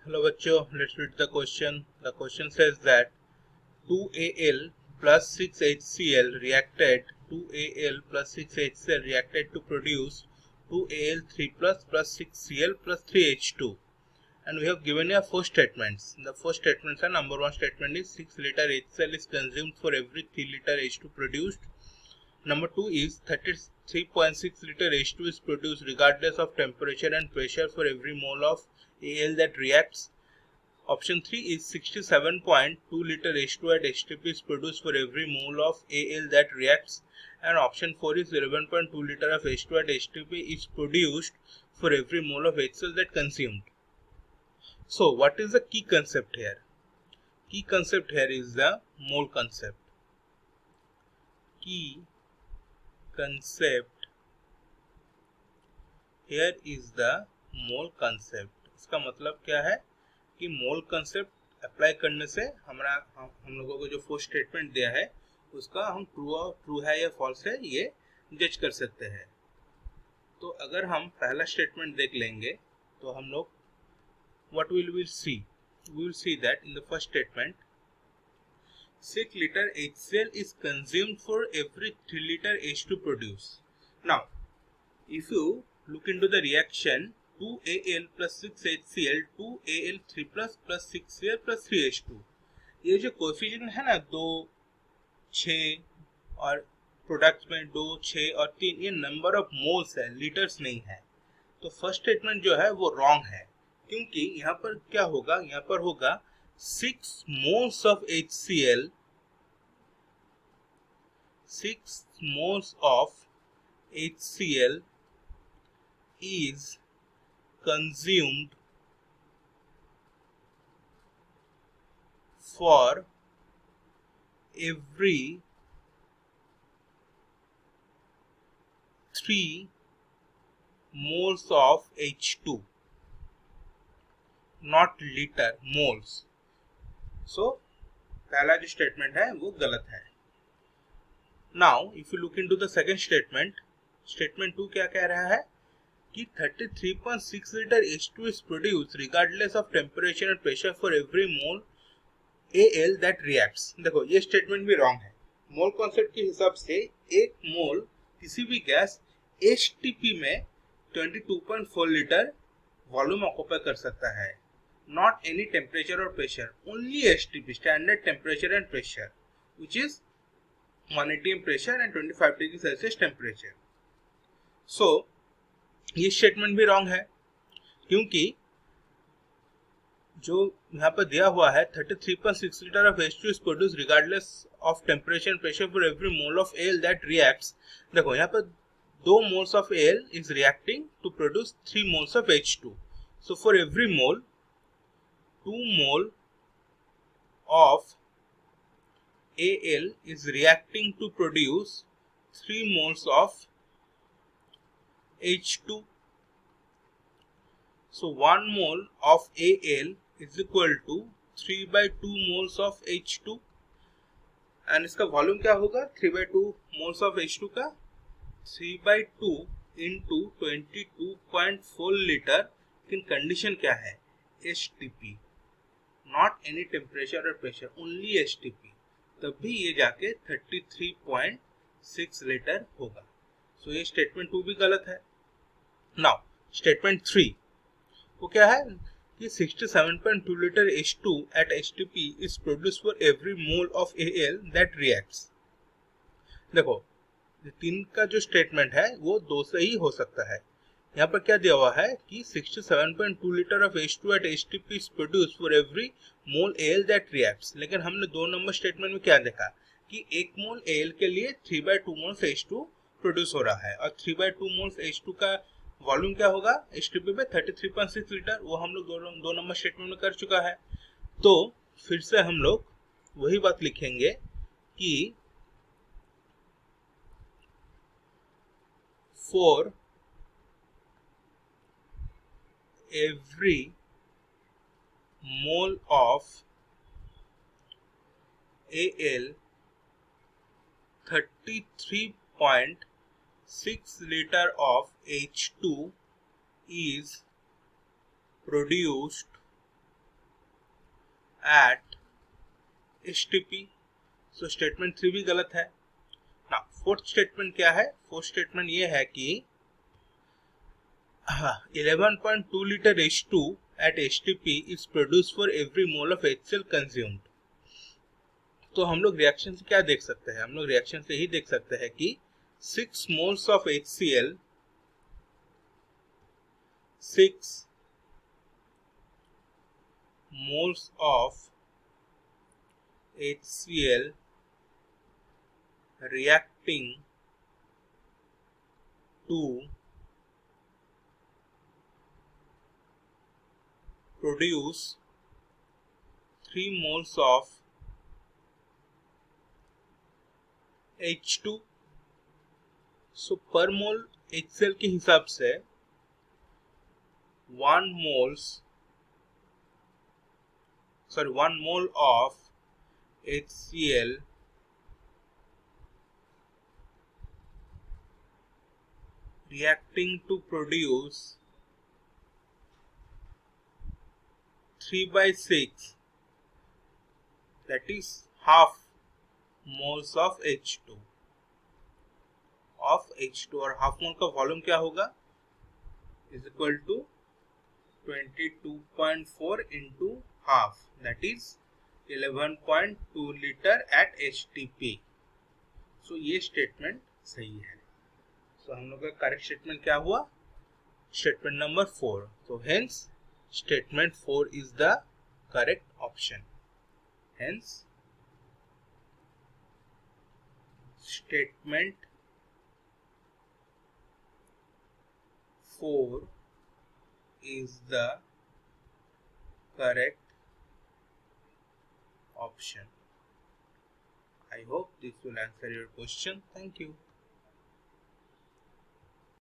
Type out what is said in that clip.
Hello बच्चों, let's read the question. The question says that 2Al plus 6HCl reacted 2Al plus 6HCl reacted to produce 2Al3 plus 6Cl plus 3H2. And we have given here four statements. The four statements are: number one statement is 6 liter HCl is consumed for every 3 liter H2 produced. Number two is 33.6 liter H2 is produced regardless of temperature and pressure for every mole of Al that reacts. Option 3 is 67.2 liter H2 at HTP is produced for every mole of Al that reacts. And option 4 is 11.2 liter of H2 at HTP is produced for every mole of HCl that consumed. So what is the key concept here? Key concept here is the mole concept. Key concept here is the mole concept. इसका मतलब क्या है कि मोल concept apply करने से हम लोगों को जो फोर्थ स्टेटमेंट दिया है उसका हम ट्रू है या फॉल्स है ये जज कर सकते हैं. तो अगर हम पहला स्टेटमेंट देख लेंगे तो हम लोग what will we see? We will see that in the first statement 6 liter HCl is consumed for every 3 liter H2 produced. Now if you look into the reaction 2Al plus 6HCl 2Al3 plus 6Cl plus 3H2, ये जो coefficient है ना 2, 6 और products में 2, 6 और 3, ये number of moles है, litres नहीं है. तो फर्स्ट स्टेटमेंट जो है वो रॉन्ग है, क्योंकि यहाँ पर क्या होगा, यहाँ पर होगा 6 moles of HCl, 6 moles of HCl is consumed for every 3 moles of H2, not liter, moles. So पहला जो स्टेटमेंट है वो गलत है. Now if you look into the second statement, statement 2 क्या कह रहा है कि 33.6 liter H2 is produced regardless of temperature and pressure for every mole Al that reacts. देखो ये स्टेटमेंट भी रॉन्ग है. मोल कॉन्सेप्ट के हिसाब से एक मोल किसी भी गैस HTP में 22.4 लीटर वॉल्यूम ऑक्यूपाई कर सकता है. नॉट एनी टेम्परेचर और pressure, only HTP, standard temperature and pressure, which is 1 atm pressure and 25 degree Celsius temperature. So ये स्टेटमेंट भी रॉन्ग है, क्योंकि जो यहाँ पर दिया हुआ है 33.6 litre of H2 is produced regardless of temperature and pressure for every mole of Al that reacts. देखो यहाँ पर 2 moles of Al is reacting to produce 3 moles of H2. So for every mole 2 mole of Al is reacting to produce 3 moles of H2. So 1 mole of Al is equal to 3/2 moles of H2. And इसका volume क्या होगा 3/2 moles of H2 का 3/2 into 22.4 litre. लेकिन condition क्या है, HTP, not any temperature और pressure, only HTP, तब भी ये जाके 33.6 लीटर होगा. सो ये स्टेटमेंट 2 भी गलत है. नाउ स्टेटमेंट 3 वो क्या है कि 67.2 liter H2 at HTP is produced for every mole of Al that reacts. देखो 3 का जो स्टेटमेंट है वो 2 से ही हो सकता है. यहाँ पर क्या दिया हुआ है कि 67.2 liter of H2 at HTP is produced for every mole Al that reacts. लेकिन हमने 2 नंबर स्टेटमेंट में क्या देखा कि 1 मोल Al के लिए 3/2 moles H2 प्रोड्यूस हो रहा है, और 3/2 moles H2 का वॉल्यूम क्या होगा HTP पे 33.6 लीटर. वो हम लोग 2 नंबर स्टेटमेंट में कर चुका है. तो फिर से हम लोग वही बात लिखेंगे कि for every mole of Al 33.6 liter of H2 is produced at HTP। So statement 3 भी गलत है ना। फोर्थ स्टेटमेंट क्या है? फोर्थ स्टेटमेंट ये है कि 11.2 liter H2 at HTP is produced for every mole of HCl consumed। तो हम लोग रिएक्शन से क्या देख सकते हैं? हम लोग रिएक्शन से ही देख सकते हैं कि 6 moles of HCl, 6 moles of HCl reacting to produce 3 moles of H2। सो पर मोल HCl के हिसाब से 1 mole of HCl reacting to produce 3/6, that is half moles of H2 और हाफ मोल का वॉल्यूम क्या होगा? Is equal to 22.4 into half, that is 11.2 liter at HTP। So ये statement सही है। सो हम लोग का करेक्ट स्टेटमेंट क्या हुआ? Statement number 4। तो hence statement 4 is the correct option. Hence statement 4 is the correct option. I hope this will answer your question. Thank you.